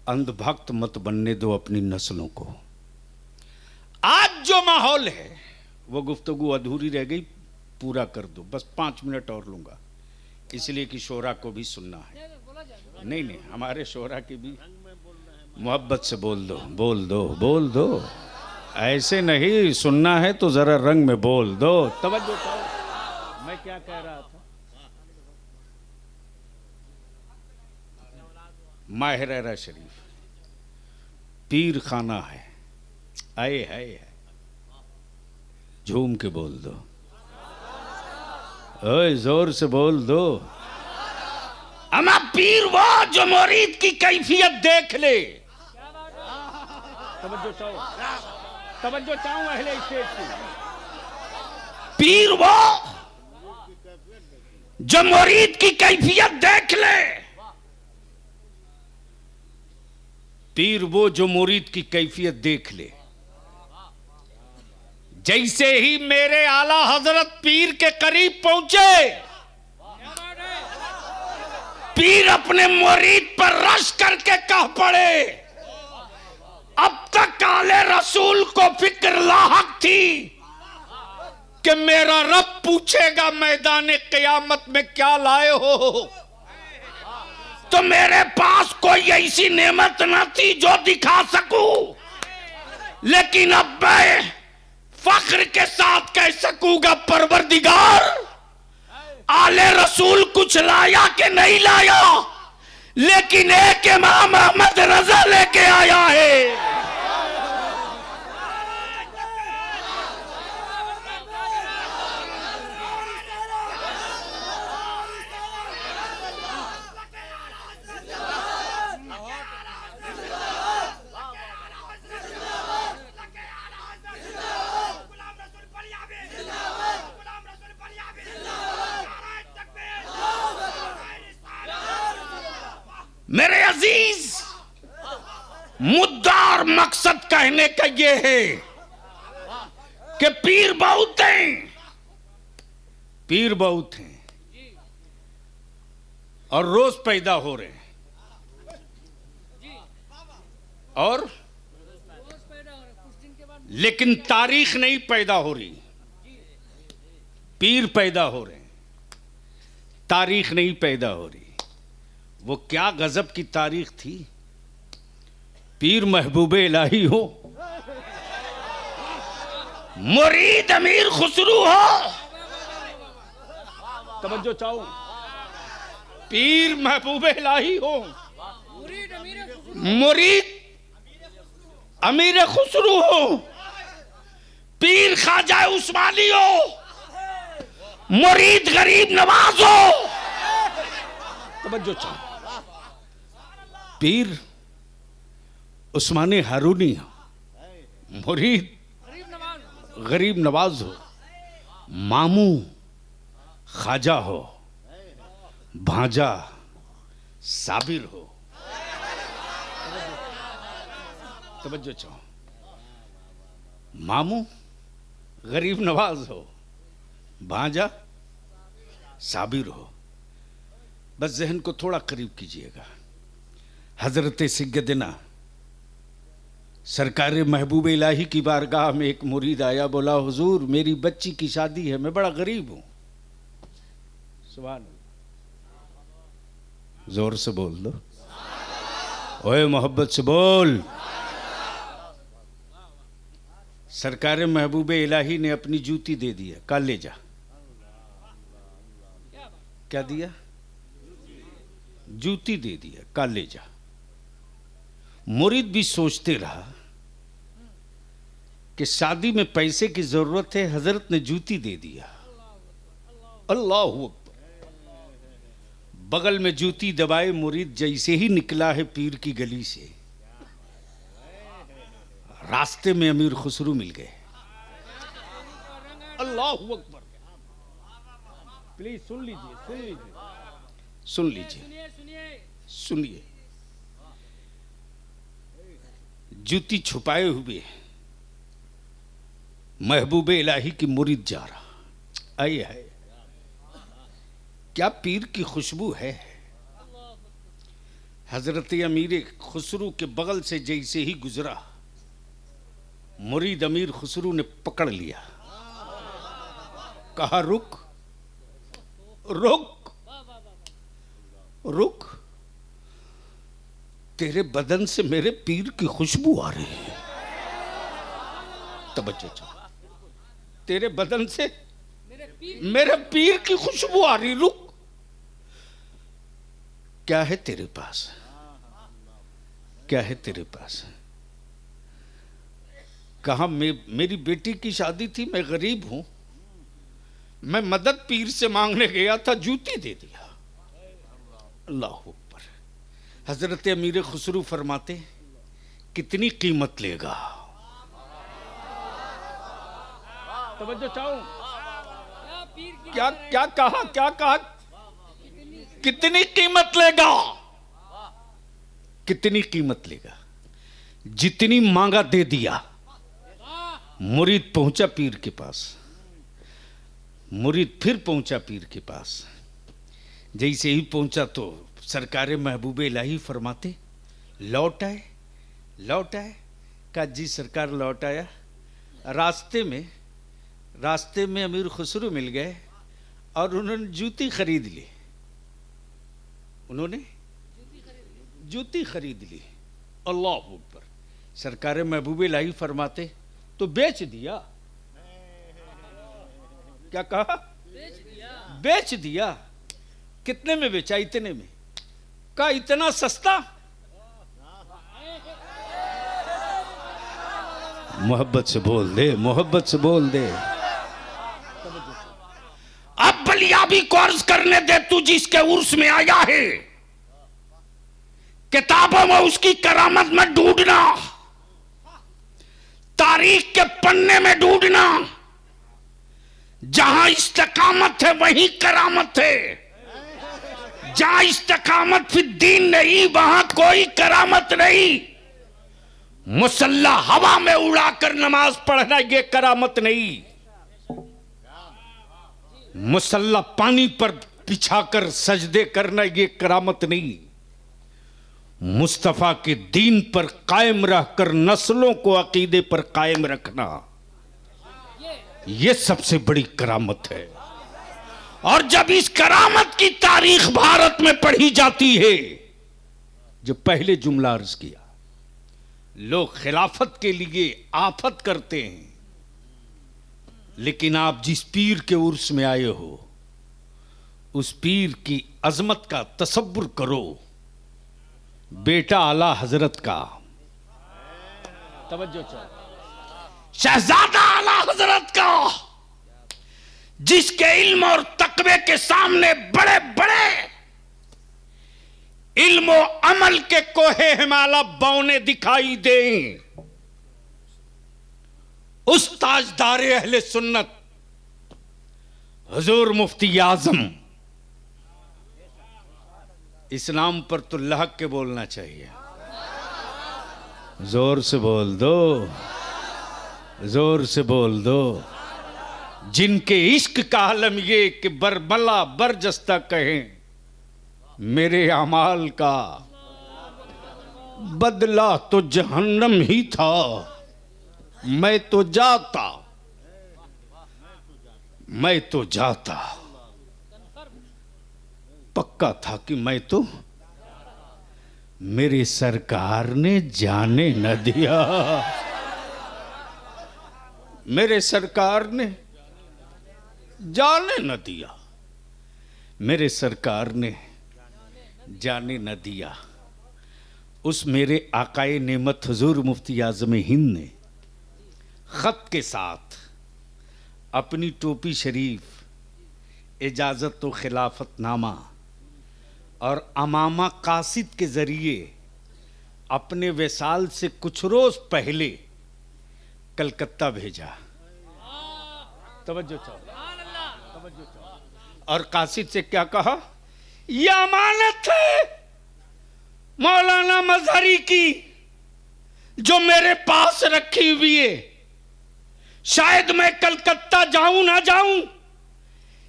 अंधभक्त मत बनने दो अपनी नस्लों को। आज जो माहौल है वो गुफ्तगू अधूरी रह गई, पूरा कर दो। बस 5 मिनट और लूंगा, इसलिए कि शोरा को भी सुनना है। नहीं नहीं, हमारे शोरा की भी मोहब्बत से बोल दो, बोल दो, बोल दो। ऐसे नहीं, सुनना है तो जरा रंग में बोल दो। तवज्जो करो, मैं क्या कह रहा था। माहिर शरीफ पीर खाना है, आए है, झूम के बोल दो, ओए जोर से बोल दो। अमा पीर वो जो मुरीद की कैफियत देख ले। तवज्जो चाहो, तवज्जो चाहो अहले स्टेज की। पीर वो जो मुरीद की कैफियत देख ले। पीर वो जो मुरीद की कैफियत देख ले। जैसे ही मेरे आला हजरत पीर के करीब पहुंचे, पीर अपने मुरीद पर रश करके कह पड़े, अब तक आले रसूल को फिक्र लाहक थी कि मेरा रब पूछेगा मैदान क़यामत में क्या लाए हो, तो मेरे पास कोई ऐसी नेमत न थी जो दिखा सकूं, लेकिन अब मैं फख्र के साथ कह सकूंगा परवरदिगार, आले रसूल कुछ लाया कि नहीं लाया, लेकिन एक इमाम अहमद रजा लेके आया है। मेरे अजीज, मुद्दा और मकसद कहने का यह है कि पीर बहुत हैं, पीर बहुत हैं और रोज पैदा हो रहे हैं। और लेकिन तारीख नहीं पैदा हो रही, पीर पैदा हो रहे हैं, तारीख नहीं पैदा हो रही। वो क्या गजब की तारीख थी। पीर महबूबे इलाही हो, मुरीद अमीर खुसरू हो, तवज्जो चाहो, पीर महबूबे इलाही हो, मुरीद अमीर खुसरू हो, पीर ख्वाजा उस्मानी हो, मुरीद गरीब नवाज हो, तवज्जो चाहो, पीर उस्मानी हारूनी हो, मुरीद गरीब नवाज हो, मामू ख्वाजा हो, भांजा साबिर हो, तवज्जो चाहो, मामू गरीब नवाज हो, भांजा साबिर हो। बस जहन को थोड़ा करीब कीजिएगा। हजरत सैयदना सरकार महबूब इलाही की बारगाह में एक मुरीद आया, बोला हुजूर मेरी बच्ची की शादी है, मैं बड़ा गरीब हूं। सुभान अल्लाह, जोर से बोल दो, ओए मोहब्बत से बोल। सरकार महबूब इलाही ने अपनी जूती दे दिया, का ले जा। क्या दिया? जूती दे दिया, का ले जा। मुरीद भी सोचते रहा कि शादी में पैसे की जरूरत है, हजरत ने जूती दे दिया। अल्लाह अकबर। बगल में जूती दबाए मुरीद जैसे ही निकला है पीर की गली से, रास्ते में अमीर खुसरू मिल गए। अल्लाह अकबर। प्लीज सुन लीजिए, सुन लीजिए, सुन लीजिए, सुनिए। जूती छुपाए हुए महबूबे इलाही की मुरीद जा रहा। आइए है क्या पीर की खुशबू है। हजरत अमीर खुसरू के बगल से जैसे ही गुजरा, मुरीद अमीर खुसरू ने पकड़ लिया, कहा रुक रुक रुक, तेरे बदन से मेरे पीर की खुशबू आ रही है। तवज्जो चाहो, तेरे बदन से मेरे पीर की खुशबू आ रही, रुक। क्या है तेरे पास? क्या है तेरे पास? कहा मेरी बेटी की शादी थी, मैं गरीब हूं, मैं मदद पीर से मांगने गया था, जूती दे दिया। अल्लाह अकबर। हजरत अमीर खुसरू फरमाते, कितनी कीमत लेगा? तवज्जो चाहो, क्या क्या कहा, क्या कहा? कितनी कीमत लेगा? कितनी कीमत लेगा? जितनी मांगा दे दिया। मुरीद पहुंचा पीर के पास, मुरीद फिर पहुंचा पीर के पास। जैसे ही पहुंचा तो सरकार महबूब इलाही फरमाते, लौट आए, लौट आए। कहा जी सरकार लौट आया। रास्ते में अमीर खुसरू मिल गए और उन्होंने जूती खरीद ली, उन्होंने जूती खरीद ली। अल्लाह अकबर। सरकार महबूब इलाही फरमाते, तो बेच दिया। क्या कहा? बेच दिया। कितने में बेचा? इतने में। का इतना सस्ता? मोहब्बत से बोल दे, मोहब्बत से बोल दे। अब बलियाबी को अर्ज करने दे तू जिसके उर्स में आया है, किताबों में उसकी करामत में ढूंढना, तारीख के पन्ने में ढूंढना। जहां इस्तेकामत है वहीं करामत है, जहां इस्तेकामत फिर दीन नहीं वहां कोई करामत नहीं। मुसल्ला हवा में उड़ाकर नमाज पढ़ना ये करामत नहीं, मुसल्ला पानी पर बिछाकर सजदे करना ये करामत नहीं। मुस्तफा के दीन पर कायम रहकर नस्लों को अकीदे पर कायम रखना, यह सबसे बड़ी करामत है। और जब इस करामत की तारीख भारत में पढ़ी जाती है, जो पहले जुमला अर्ज किया, लोग खिलाफत के लिए आफत करते हैं, लेकिन आप जिस पीर के उर्स में आए हो, उस पीर की अजमत का तसव्वुर करो। बेटा आला हजरत का, तवज्जो चाहो, शहजादा आला हजरत का, जिसके इल्म और तकवे के सामने बड़े बड़े इल्म और अमल के कोहे हिमालय बौने दिखाई दें, उस ताजदारे अहले सुन्नत हुजूर मुफ्ती आजम, इस नाम पर तो लहक के बोलना चाहिए। जोर से बोल दो, जोर से बोल दो। जिनके इश्क का आलम ये कि बरबला बरजस्ता कहें, मेरे अमाल का बदला तो जहन्नम ही था, मैं तो जाता, मैं तो जाता, पक्का था कि मैं तो, मेरे सरकार ने जाने न दिया, मेरे सरकार ने जाने न दिया, मेरे सरकार ने जाने न दिया। उस मेरे आकाए नेमत हुजूर मुफ्ती आज़म हिंद ने खत के साथ अपनी टोपी शरीफ, इजाज़त व खिलाफतनामा और अमामा कासिद के जरिए अपने विसाल से कुछ रोज पहले कलकत्ता भेजा। तवज्जो चाहो, तवज्जो चाहो। और कासिद से क्या कहा? यह अमानत है मौलाना मजहरी की, जो मेरे पास रखी हुई है। शायद मैं कलकत्ता जाऊं ना जाऊं,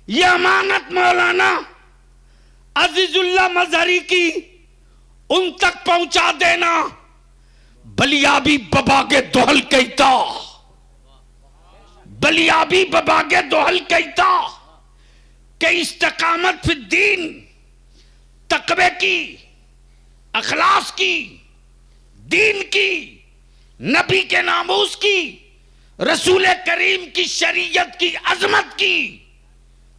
यह अमानत मौलाना अजीजुल्लाह मजहरी की उन तक पहुंचा देना। बलियाबी बबा के दोहल कहता, बलियाबी बबा के दोहल कहता कि इस्तकामत फिर दीन, तकवे की, अखलास की, दीन की, नबी के नामूस की, रसूल करीम की शरीयत की अजमत की,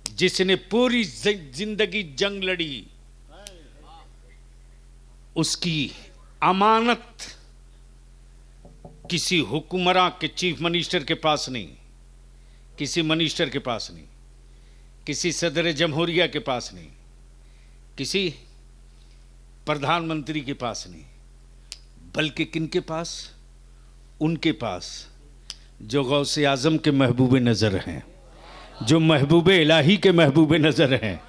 जिसने पूरी जिंदगी जंग लड़ी, उसकी अमानत किसी हुक्मरां के चीफ मिनिस्टर के पास नहीं, किसी मिनिस्टर के पास नहीं, किसी सदर जमहूरिया के पास नहीं, किसी प्रधानमंत्री के पास नहीं, बल्कि किनके पास? उनके पास जो गौसे आजम के महबूबे नज़र हैं, जो महबूबे इलाही के महबूबे नज़र हैं,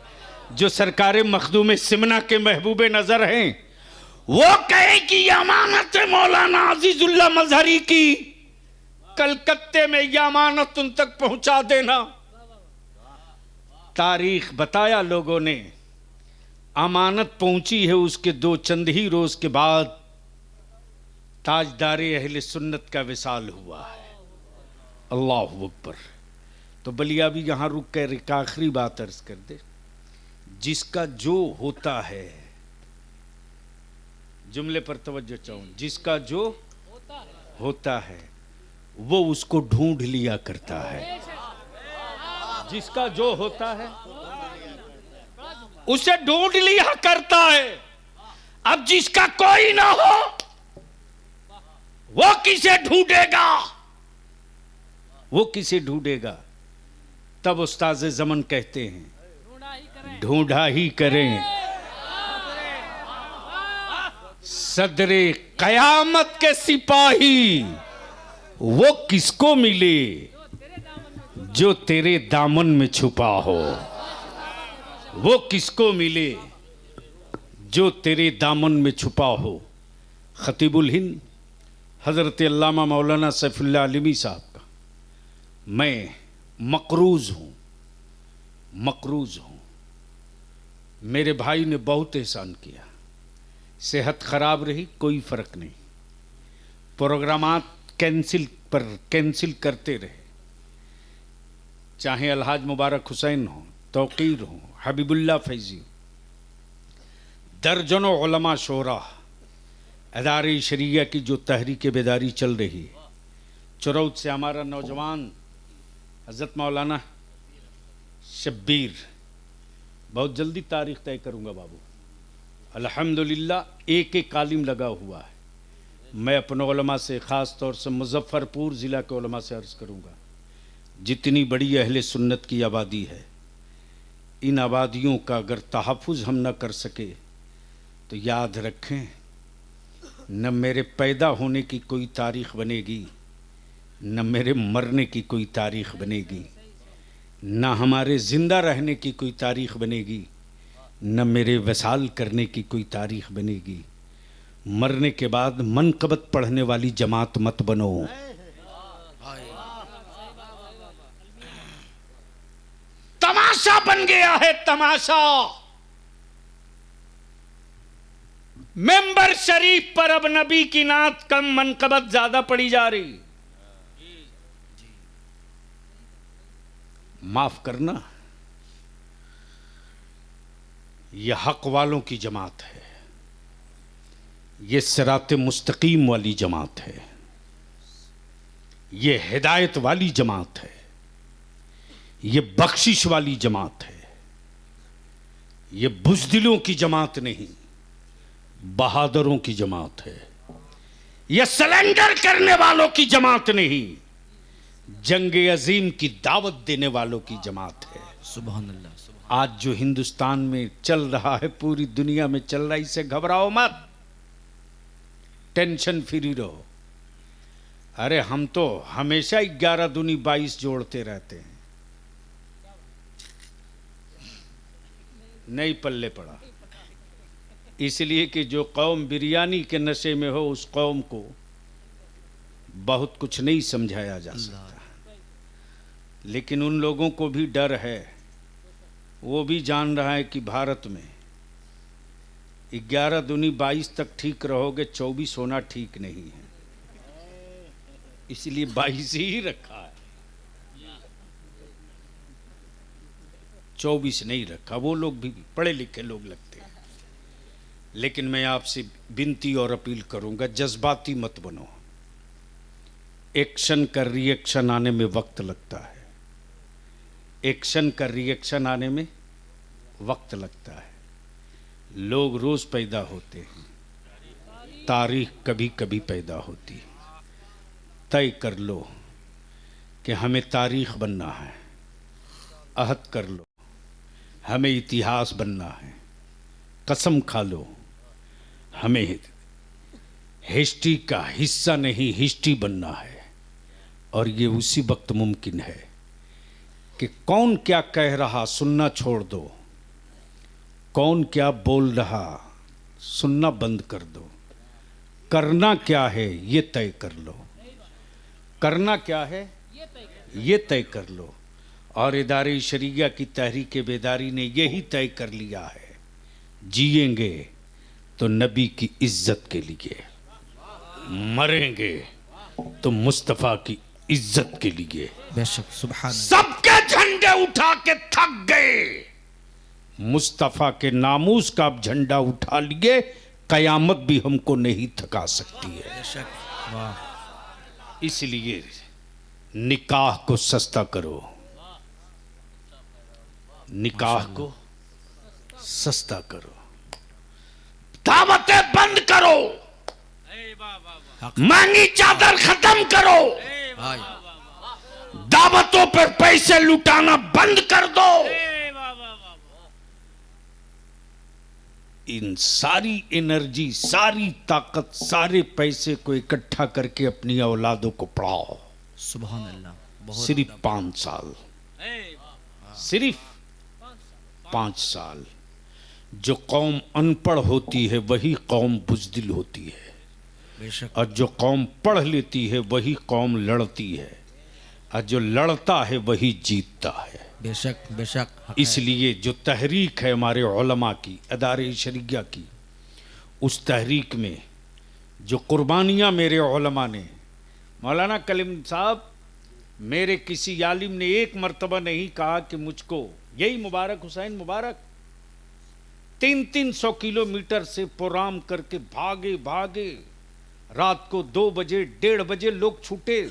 जो सरकार मखदूम सिमना के महबूबे नज़र हैं। वो कहे कि यह अमानत है मौलाना अजीजुल्लाह मजहरी की, कलकत्ते में यह अमानत उन तक पहुंचा देना। तारीख बताया लोगों ने, अमानत पहुंची है उसके दो चंद ही रोज के बाद ताजदारे अहले सुन्नत का विसाल हुआ है। अल्लाहु अकबर। तो बलिया भी यहां रुक कर एक आखिरी बात अर्ज कर दे। जिसका जो होता है, जुमले पर तवज्जो चाहूं, जिसका जो होता है वो उसको ढूंढ लिया करता है। जिसका जो होता है उसे ढूंढ लिया करता है। अब जिसका कोई ना हो वो किसे ढूंढेगा? वो किसे ढूंढेगा? तब उस्ताद ज़मन कहते हैं ढूंढा ही करें। सदरे कयामत के सिपाही वो किसको मिले जो तेरे दामन में छुपा हो। वो किसको मिले जो तेरे दामन में छुपा हो। खतीबुल हिंद हज़रत अल्लामा मौलाना सैफुल्लाह आलिमी साहब का मैं मकरूज़ हूँ, मकरूज़ हूँ। मेरे भाई ने बहुत एहसान किया। सेहत खराब रही कोई फर्क नहीं, प्रोग्रामात कैंसिल करते रहे, चाहे अलहाज मुबारक हुसैन हो, तौकीर हो, हबीबुल्ला फैजी, दर्जनों उलमा शोरा, अदारे शरिया की जो तहरीक बेदारी चल रही है। चुरौत से हमारा नौजवान हज़रत मौलाना शब्बीर, बहुत जल्दी तारीख तय करूंगा बाबू, अल्हम्दुलिल्लाह एक एक कालिम लगा हुआ है। मैं अपने उलमा से, ख़ास तौर से मुजफ्फरपुर ज़िला के उलमा से अर्ज़ करूंगा, जितनी बड़ी अहले सुन्नत की आबादी है, इन आबादियों का अगर तहफ़्फ़ुज़ हम न कर सके तो याद रखें, न मेरे पैदा होने की कोई तारीख़ बनेगी, न मेरे मरने की कोई तारीख़ बनेगी, न हमारे ज़िंदा रहने की कोई तारीख़ बनेगी, न मेरे वसाल करने की कोई तारीख़ बनेगी। मरने के बाद मनक़बत पढ़ने वाली जमात मत बनो। तमाशा बन गया है तमाशा। मेंबर शरीफ पर अब नबी की नात कम, मनक़बत ज्यादा पड़ी जा रही। माफ करना, यह हक वालों की जमात है, ये सिराते मुस्तकीम वाली जमात है, ये हिदायत वाली जमात है, ये बख्शिश वाली जमात है, ये बुज़दिलों की जमात नहीं, बहादुरों की जमात है, ये सरेंडर करने वालों की जमात नहीं, जंग अजीम की दावत देने वालों की जमात है। सुभान अल्लाह। आज जो हिंदुस्तान में चल रहा है, पूरी दुनिया में चल रहा है, इससे घबराओ मत, टेंशन फ्री रहो। अरे हम तो हमेशा 11 दूनी 22 जोड़ते रहते हैं, नहीं पल्ले पड़ा। इसलिए कि जो कौम बिरयानी के नशे में हो, उस कौम को बहुत कुछ नहीं समझाया जा सकता। लेकिन उन लोगों को भी डर है, वो भी जान रहा है कि भारत में 11 दूनी 22 तक ठीक रहोगे, 24 होना ठीक नहीं है, इसलिए 22 ही रखा है, 24 नहीं रखा। वो लोग भी पढ़े लिखे लोग लगते हैं। लेकिन मैं आपसे विनती और अपील करूंगा, जज्बाती मत बनो। एक्शन का रिएक्शन आने में वक्त लगता है, एक्शन का रिएक्शन आने में वक्त लगता है। लोग रोज पैदा होते हैं, तारीख कभी कभी पैदा होती है। तय कर लो कि हमें तारीख बनना है, अहद कर लो हमें इतिहास बनना है, कसम खा लो हमें हिस्ट्री का हिस्सा नहीं हिस्ट्री बनना है। और ये उसी वक्त मुमकिन है कि कौन क्या कह रहा सुनना छोड़ दो, कौन क्या बोल रहा सुनना बंद कर दो। करना क्या है ये तय कर लो, करना क्या है ये तय कर लो। और इदारे शरिया की तहरीक बेदारी ने यही तय कर लिया है, जिएंगे तो नबी की इज्जत के लिए, मरेंगे तो मुस्तफ़ा की इज्जत के लिए। बेशक सुभान। सबके झंडे उठा के थक गए, मुस्तफ़ा के नामूस का आप झंडा उठा लिए, कयामत भी हमको नहीं थका सकती है। बेशक वाह। इसलिए निकाह को सस्ता करो, निकाह को सस्ता करो, दावतें बंद करो, महंगी चादर खत्म करो, दावतों पर पैसे लुटाना बंद कर दो। इन सारी एनर्जी, सारी ताकत, सारे पैसे को इकट्ठा करके अपनी औलादों को पढ़ाओ। सुभान अल्लाह। सिर्फ 5 साल, सिर्फ 5 साल। जो कौम अनपढ़ होती है वही कौम बुज़दिल होती है, बेशक। और जो कौम पढ़ लेती है वही कौम लड़ती है, और जो लड़ता है वही जीतता है। बेशक बेशक। इसलिए जो तहरीक है हमारे उलमा की, अदारे शरिया की, उस तहरीक में जो कुर्बानियाँ मेरे उलमा ने, मौलाना कलीम साहब, मेरे किसी आलिम ने एक मर्तबा नहीं कहा कि मुझको, यही मुबारक हुसैन मुबारक 300 किलोमीटर से प्रोग्राम करके भागे भागे, रात को 2 बजे 1:30 बजे लोग छूटे,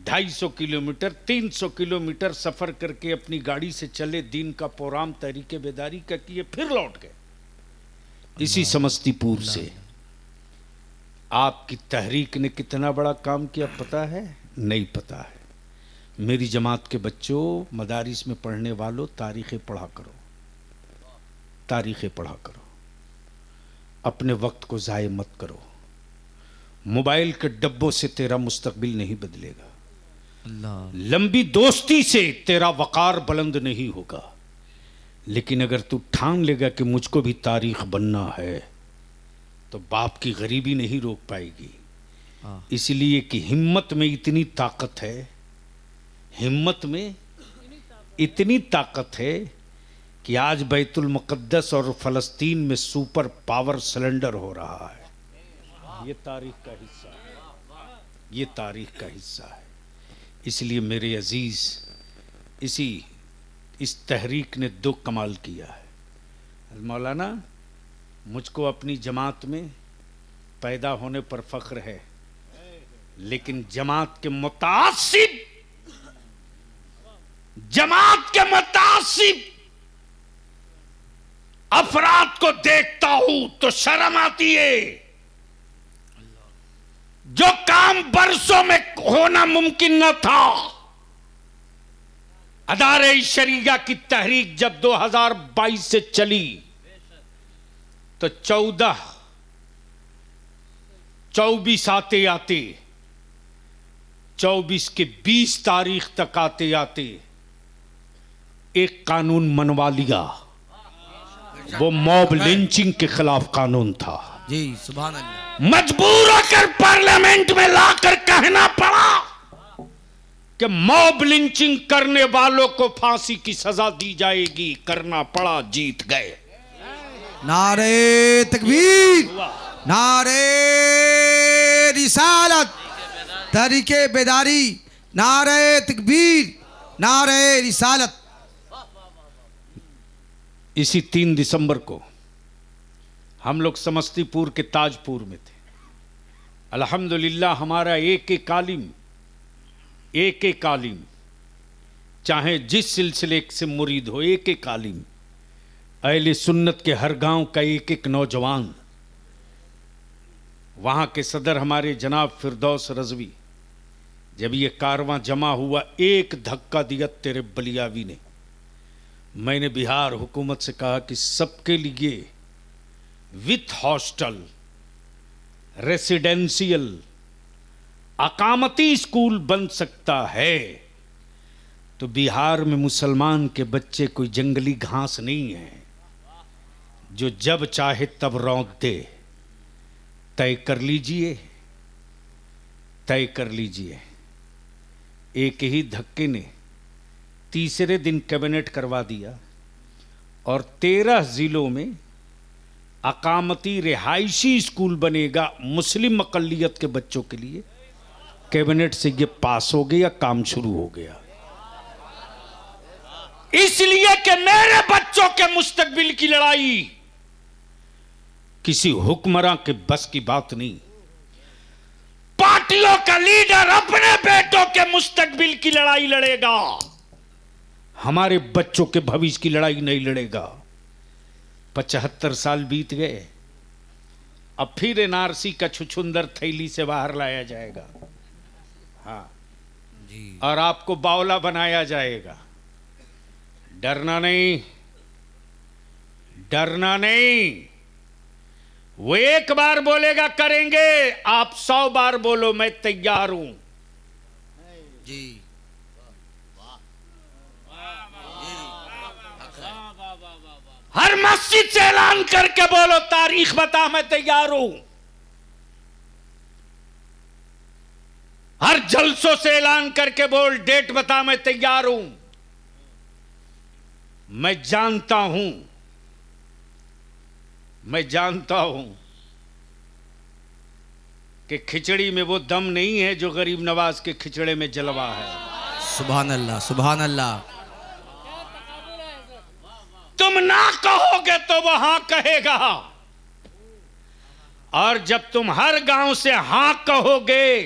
250 किलोमीटर 300 किलोमीटर सफर करके अपनी गाड़ी से चले, दिन का प्रोग्राम तहरीके बेदारी का किए, फिर लौट गए इसी समस्तीपुर से। आपकी तहरीक ने कितना बड़ा काम किया पता है? नहीं पता है। मेरी जमात के बच्चों, मदारिस में पढ़ने वालों, तारीखें पढ़ा करो, तारीखें पढ़ा करो, अपने वक्त को ज़ाय मत करो। मोबाइल के डब्बों से तेरा मुस्तकबिल नहीं बदलेगा, अल्लाह। लंबी दोस्ती से तेरा वकार बुलंद नहीं होगा। लेकिन अगर तू ठान लेगा कि मुझको भी तारीख बनना है, तो बाप की गरीबी नहीं रोक पाएगी। इसलिए कि हिम्मत में इतनी ताकत है, हिम्मत में इतनी ताकत है कि आज बैतुल मुक़द्दस और फ़लस्तीन में सुपर पावर सिलेंडर हो रहा है। ये तारीख का हिस्सा है, ये तारीख का हिस्सा है। इसलिए मेरे अजीज़, इस तहरीक ने 2 कमाल किया है। मौलाना, मुझको अपनी जमात में पैदा होने पर फ़ख्र है, लेकिन जमात के मुतासिब अफराद को देखता हूं तो शर्म आती है। जो काम बरसों में होना मुमकिन न था, अदारे शरिया की तहरीक जब 2022 से चली तो 24 आते आते 24 के 20 तारीख तक आते आते एक कानून मनवा लिया। वो मॉब लिंचिंग के खिलाफ कानून था जी, सुभान अल्लाह। मजबूर होकर पार्लियामेंट में लाकर कहना पड़ा कि मॉब लिंचिंग करने वालों को फांसी की सजा दी जाएगी। करना पड़ा, जीत गए। नारे तकबीर, नारे रिसालत, तहरीके बेदारी, नारे तकबीर, नारे रिसालत। इसी 3 दिसंबर को हम लोग समस्तीपुर के ताजपुर में थे। अल्हम्दुलिल्लाह हमारा एक आलिम, चाहे जिस सिलसिले से मुरीद हो, एक आलिम, अहले सुन्नत के हर गांव का एक नौजवान, वहाँ के सदर हमारे जनाब फिरदौस रज़वी, जब ये कारवां जमा हुआ, एक धक्का दिया तेरे बलियावी ने। मैंने बिहार हुकूमत से कहा कि सबके लिए विथ हॉस्टल, रेसिडेंशियल, अकामती स्कूल बन सकता है, तो बिहार में मुसलमान के बच्चे कोई जंगली घास नहीं है जो जब चाहे तब रौंद दे। तय कर लीजिए, तय कर लीजिए। एक ही धक्के ने तीसरे दिन कैबिनेट करवा दिया और 13 जिलों में अकामती रिहायशी स्कूल बनेगा मुस्लिम अक़लियत के बच्चों के लिए। कैबिनेट से ये पास हो गया, काम शुरू हो गया। इसलिए कि मेरे बच्चों के मुस्तकबिल की लड़ाई किसी हुक्मरां के बस की बात नहीं। पार्टियों का लीडर अपने बेटों के मुस्तकबिल की लड़ाई लड़ेगा, हमारे बच्चों के भविष्य की लड़ाई नहीं लड़ेगा। 75 साल बीत गए, अब फिर एनआरसी का छुछुंदर थैली से बाहर लाया जाएगा, हाँ जी, और आपको बावला बनाया जाएगा। डरना नहीं, डरना नहीं। वो एक बार बोलेगा करेंगे, आप 100 बार बोलो मैं तैयार हूं। जी, हर मस्जिद से ऐलान करके बोलो तारीख बता मैं तैयार हूं। हर जलसों से ऐलान करके बोल डेट बता मैं तैयार हूं। मैं जानता हूं मैं जानता हूं कि खिचड़ी में वो दम नहीं है जो गरीब नवाज के खिचड़े में जलवा है। सुभान अल्लाह, सुभान अल्लाह। तुम ना कहोगे तो वो हां कहेगा, और जब तुम हर गांव से हां कहोगे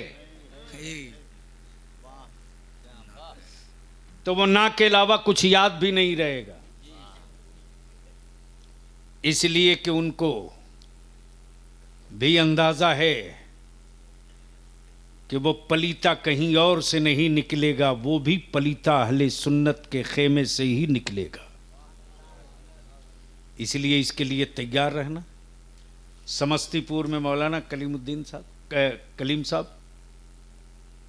तो वो ना के अलावा कुछ याद भी नहीं रहेगा। इसलिए कि उनको भी अंदाजा है कि वो पलीता कहीं और से नहीं निकलेगा, वो भी पलीता अहले सुन्नत के खेमे से ही निकलेगा। इसलिए इसके लिए तैयार रहना। समस्तीपुर में मौलाना कलीम साहब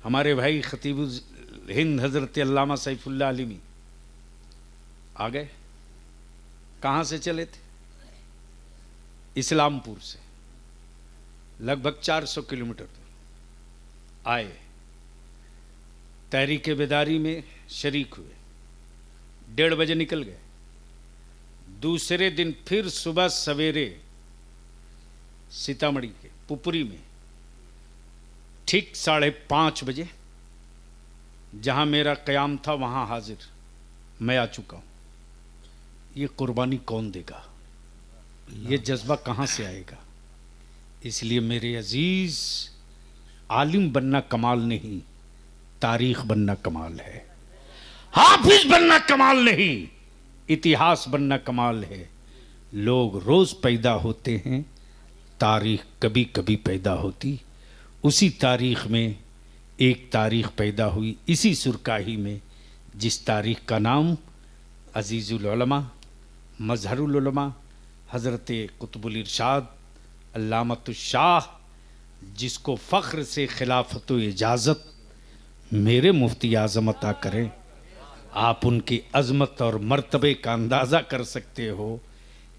हमारे भाई खतीबुल हिंद हजरत अल्लामा सैफुल्लाह आलिमी आ गए। कहाँ से चले थे? इस्लामपुर से, लगभग 400 किलोमीटर दूर आए। तहरीक बेदारी में शरीक हुए, 1:30 बजे निकल गए। दूसरे दिन फिर सुबह सवेरे सीतामढ़ी के पुपरी में ठीक 5:30 बजे जहां मेरा क़याम था वहां हाजिर मैं आ चुका हूं। ये कुर्बानी कौन देगा? ये जज्बा कहां से आएगा? इसलिए मेरे अजीज, आलिम बनना कमाल नहीं, तारीख बनना कमाल है। हाफिज बनना कमाल नहीं, इतिहास बनना कमाल है। लोग रोज पैदा होते हैं, तारीख कभी कभी पैदा होती। उसी तारीख में एक तारीख पैदा हुई, इसी सुरकाही में, जिस तारीख का नाम अजीज़ुल उलमा, मजहरुल उलमा, हज़रत कुतुबुल इरशाद अल्लामतुश शाह, जिसको फ़ख्र से खिलाफत व इजाज़त मेरे मुफ्ती आज़म अता करें। आप उनकी अज़मत और मर्तबे का अंदाज़ा कर सकते हो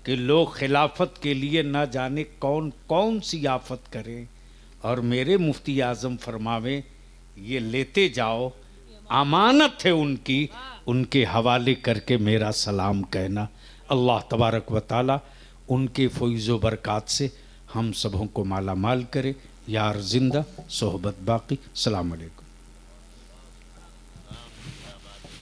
कि लोग खिलाफत के लिए ना जाने कौन कौन सी आफत करें, और मेरे मुफ्ती आज़म फरमावे ये लेते जाओ, अमानत है उनकी, उनके हवाले करके मेरा सलाम कहना। अल्लाह तबारक व ताला उनके फ़ैज़ व बरक़ात से हम सबों को माला माल करे। यार जिंदा सोहबत बाकी। सलाम अलैकुम।